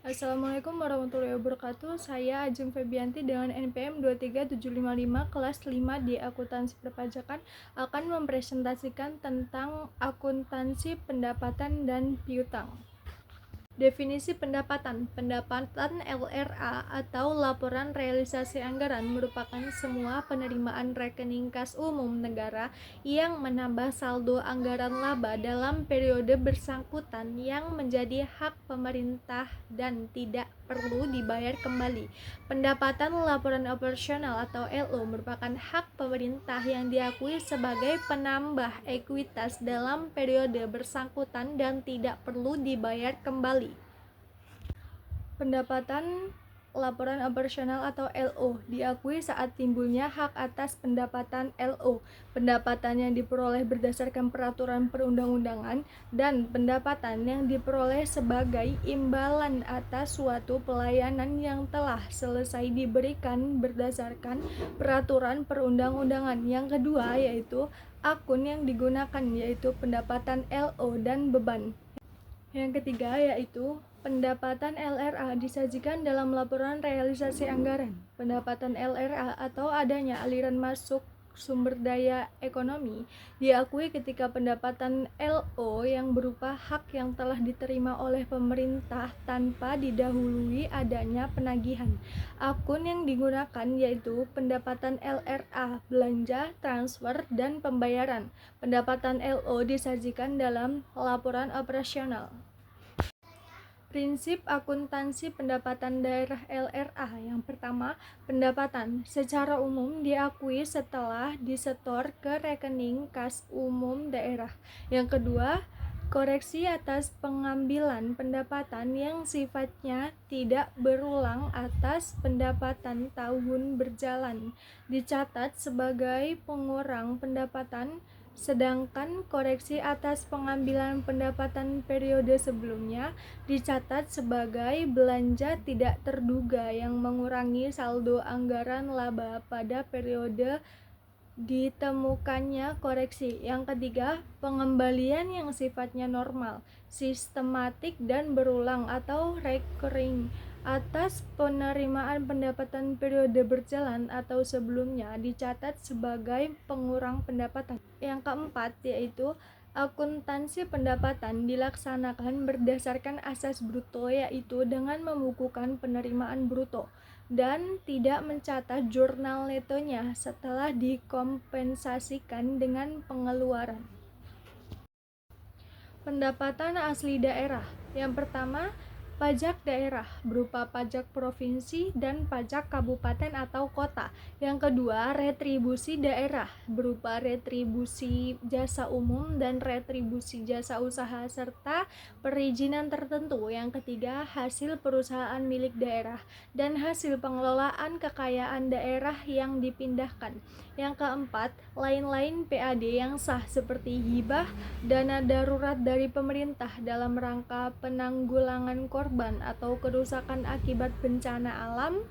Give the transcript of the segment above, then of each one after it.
Assalamualaikum warahmatullahi wabarakatuh. Saya Ajeng Febianti dengan NPM 23755 kelas 5 di Akuntansi Perpajakan akan mempresentasikan tentang akuntansi pendapatan dan piutang. Definisi pendapatan. Pendapatan LRA atau laporan realisasi anggaran merupakan semua penerimaan rekening kas umum negara yang menambah saldo anggaran laba dalam periode bersangkutan yang menjadi hak pemerintah dan tidak perlu dibayar kembali. Pendapatan laporan operasional atau LO merupakan hak pemerintah yang diakui sebagai penambah ekuitas dalam periode bersangkutan dan tidak perlu dibayar kembali. Pendapatan laporan operasional atau LO diakui saat timbulnya hak atas pendapatan LO, pendapatan yang diperoleh berdasarkan peraturan perundang-undangan, dan pendapatan yang diperoleh sebagai imbalan atas suatu pelayanan yang telah selesai diberikan berdasarkan peraturan perundang-undangan. Yang kedua yaitu akun yang digunakan, yaitu pendapatan LO dan beban. Yang ketiga yaitu pendapatan LRA disajikan dalam laporan realisasi anggaran. Pendapatan LRA atau adanya aliran masuk sumber daya ekonomi diakui ketika pendapatan LO yang berupa hak yang telah diterima oleh pemerintah tanpa didahului adanya penagihan. Akun yang digunakan yaitu pendapatan LRA, belanja, transfer, dan pembayaran. Pendapatan LO disajikan dalam laporan operasional. Prinsip akuntansi pendapatan daerah LRA. Yang pertama, pendapatan secara umum diakui setelah disetor ke rekening kas umum daerah. Yang kedua, koreksi atas pengambilan pendapatan yang sifatnya tidak berulang atas pendapatan tahun berjalan dicatat sebagai pengurang pendapatan, sedangkan koreksi atas pengambilan pendapatan periode sebelumnya dicatat sebagai belanja tidak terduga yang mengurangi saldo anggaran laba pada periode ditemukannya koreksi. Yang ketiga, pengembalian yang sifatnya normal, sistematik dan berulang atau recurring atas penerimaan pendapatan periode berjalan atau sebelumnya dicatat sebagai pengurang pendapatan. Yang keempat yaitu akuntansi pendapatan dilaksanakan berdasarkan asas bruto, yaitu dengan membukukan penerimaan bruto dan tidak mencatat jurnal netonya setelah dikompensasikan dengan pengeluaran. Pendapatan asli daerah. Yang pertama, pajak daerah berupa pajak provinsi dan pajak kabupaten atau kota. Yang kedua, retribusi daerah berupa retribusi jasa umum dan retribusi jasa usaha serta perizinan tertentu. Yang ketiga, hasil perusahaan milik daerah dan hasil pengelolaan kekayaan daerah yang dipindahkan. Yang keempat, lain-lain PAD yang sah seperti hibah, dana darurat dari pemerintah dalam rangka penanggulangan korban atau kerusakan akibat bencana alam,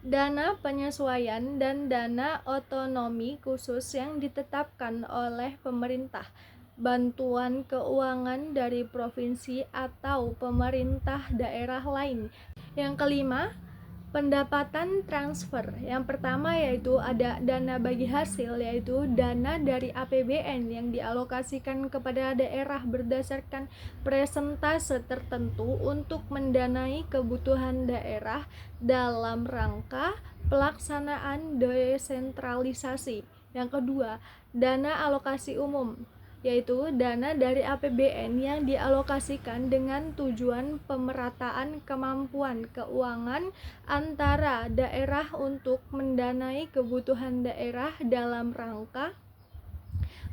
dana penyesuaian, dan dana otonomi khusus yang ditetapkan oleh pemerintah, bantuan keuangan dari provinsi atau pemerintah daerah lain. Yang kelima, pendapatan transfer. Yang pertama yaitu ada dana bagi hasil, yaitu dana dari APBN yang dialokasikan kepada daerah berdasarkan persentase tertentu untuk mendanai kebutuhan daerah dalam rangka pelaksanaan desentralisasi. Yang kedua, dana alokasi umum, yaitu dana dari APBN yang dialokasikan dengan tujuan pemerataan kemampuan keuangan antara daerah untuk mendanai kebutuhan daerah dalam rangka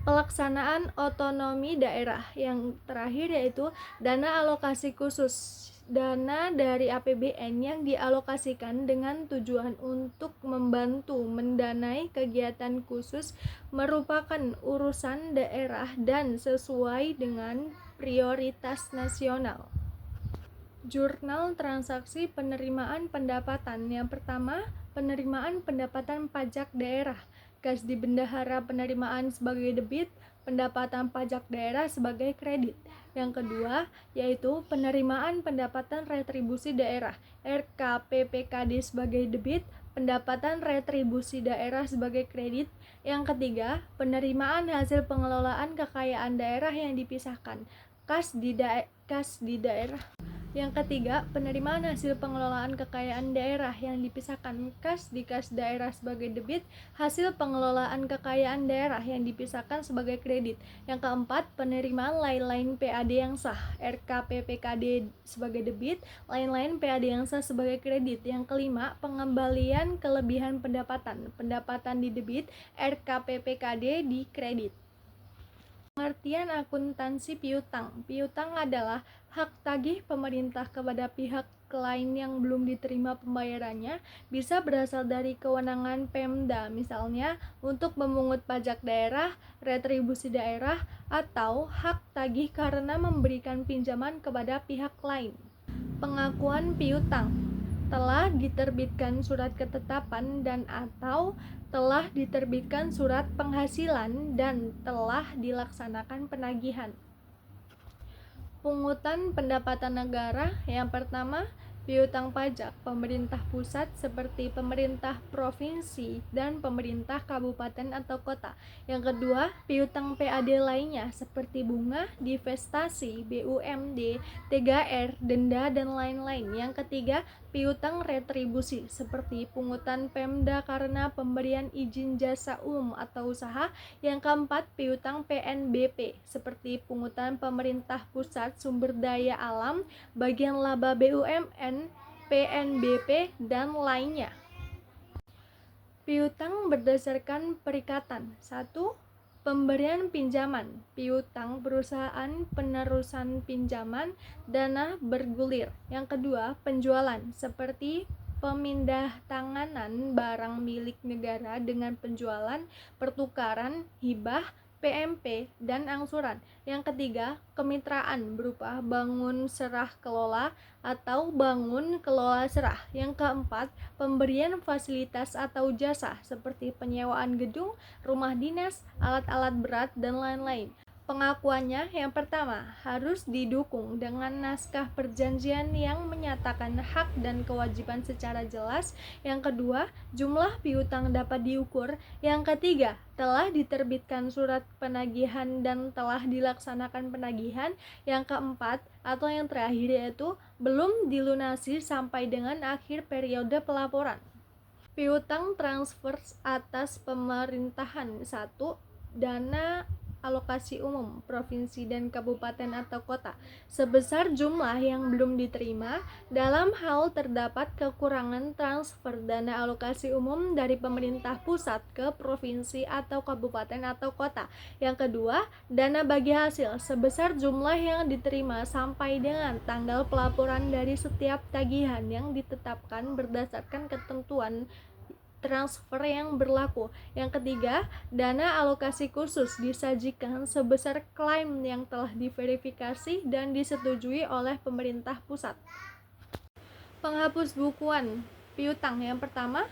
pelaksanaan otonomi daerah. Yang terakhir yaitu dana alokasi khusus, dana dari APBN yang dialokasikan dengan tujuan untuk membantu mendanai kegiatan khusus merupakan urusan daerah dan sesuai dengan prioritas nasional. Jurnal transaksi penerimaan pendapatan. Yang pertama, penerimaan pendapatan pajak daerah. Kas di bendahara penerimaan sebagai debit, pendapatan pajak daerah sebagai kredit. Yang kedua, yaitu penerimaan pendapatan retribusi daerah, RKPPKD sebagai debit, pendapatan retribusi daerah sebagai kredit. Yang ketiga, penerimaan hasil pengelolaan kekayaan daerah yang dipisahkan, kas di daerah. Yang ketiga, penerimaan hasil pengelolaan kekayaan daerah yang dipisahkan, kas daerah sebagai debit, hasil pengelolaan kekayaan daerah yang dipisahkan sebagai kredit. Yang keempat, penerimaan lain-lain PAD yang sah, RKPPKD sebagai debit, lain-lain PAD yang sah sebagai kredit. Yang kelima, pengembalian kelebihan pendapatan di debit, RKPPKD di kredit. Pengertian akuntansi piutang. Piutang adalah hak tagih pemerintah kepada pihak lain yang belum diterima pembayarannya, bisa berasal dari kewenangan Pemda, misalnya untuk memungut pajak daerah, retribusi daerah, atau hak tagih karena memberikan pinjaman kepada pihak lain. Pengakuan piutang. Telah diterbitkan surat ketetapan dan atau telah diterbitkan surat penghasilan dan telah dilaksanakan penagihan. Pungutan pendapatan negara. Yang pertama, piutang pajak pemerintah pusat seperti pemerintah provinsi dan pemerintah kabupaten atau kota. Yang kedua, piutang PAD lainnya seperti bunga, divestasi, BUMD, THR, denda, dan lain-lain. Yang ketiga, piutang retribusi seperti pungutan Pemda karena pemberian izin jasa umum atau usaha. Yang keempat, piutang PNBP seperti pungutan pemerintah pusat sumber daya alam, bagian laba BUMN, PNBP, dan lainnya. Piutang berdasarkan perikatan. 1. Pemberian pinjaman, piutang perusahaan penerusan pinjaman, dana bergulir. Yang kedua, penjualan, seperti pemindah tanganan barang milik negara dengan penjualan, pertukaran, hibah, PMP, dan angsuran. Yang ketiga, kemitraan berupa bangun serah kelola atau bangun kelola serah. Yang keempat, pemberian fasilitas atau jasa seperti penyewaan gedung, rumah dinas, alat-alat berat, dan lain-lain. Pengakuannya, yang pertama, harus didukung dengan naskah perjanjian yang menyatakan hak dan kewajiban secara jelas. Yang kedua, jumlah piutang dapat diukur. Yang ketiga, telah diterbitkan surat penagihan dan telah dilaksanakan penagihan. Yang keempat, atau yang terakhir, yaitu belum dilunasi sampai dengan akhir periode pelaporan. Piutang transfer atas pemerintahan. 1. Dana alokasi umum provinsi dan kabupaten atau kota sebesar jumlah yang belum diterima. Dalam hal terdapat kekurangan transfer dana alokasi umum dari pemerintah pusat ke provinsi atau kabupaten atau kota. Yang kedua, dana bagi hasil sebesar jumlah yang diterima sampai dengan tanggal pelaporan dari setiap tagihan yang ditetapkan berdasarkan ketentuan transfer yang berlaku. Yang ketiga, dana alokasi khusus disajikan sebesar klaim yang telah diverifikasi dan disetujui oleh pemerintah pusat. Penghapus bukuan piutang. Yang pertama,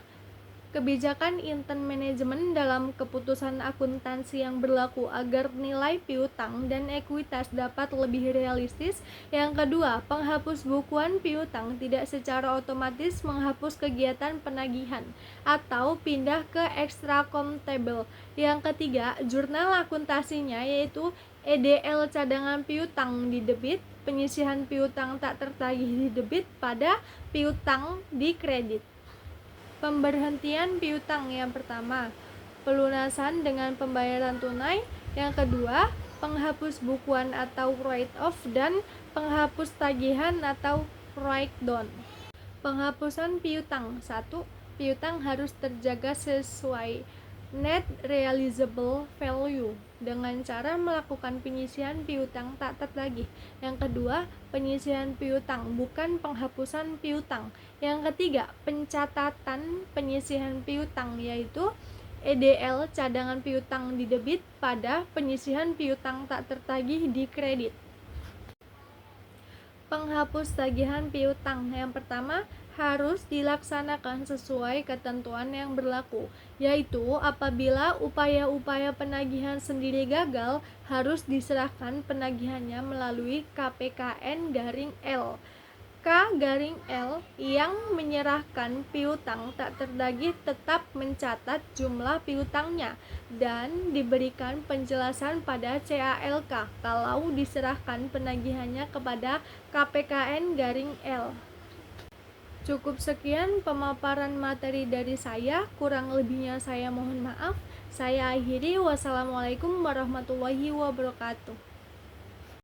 kebijakan intern manajemen dalam keputusan akuntansi yang berlaku agar nilai piutang dan ekuitas dapat lebih realistis. Yang kedua, penghapus bukuan piutang tidak secara otomatis menghapus kegiatan penagihan atau pindah ke extra kontable. Yang ketiga, jurnal akuntansinya yaitu EDL cadangan piutang di debit, penyisihan piutang tak tertagih di debit pada piutang di kredit. Pemberhentian piutang. Yang pertama, pelunasan dengan pembayaran tunai. Yang kedua, penghapus bukuan atau write off, dan penghapus tagihan atau write down. Penghapusan piutang. 1. Piutang harus terjaga sesuai net realizable value dengan cara melakukan penyisihan piutang tak tertagih. Yang kedua, penyisihan piutang bukan penghapusan piutang. Yang ketiga, pencatatan penyisihan piutang yaitu EDL cadangan piutang di debit pada penyisihan piutang tak tertagih di kredit. Penghapus tagihan piutang yang pertama harus dilaksanakan sesuai ketentuan yang berlaku, yaitu apabila upaya-upaya penagihan sendiri gagal, harus diserahkan penagihannya melalui KPKN-L. K-L yang menyerahkan piutang tak terdagih tetap mencatat jumlah piutangnya dan diberikan penjelasan pada CALK kalau diserahkan penagihannya kepada KPKN-L. Cukup sekian pemaparan materi dari saya, kurang lebihnya saya mohon maaf. Saya akhiri, wassalamualaikum warahmatullahi wabarakatuh.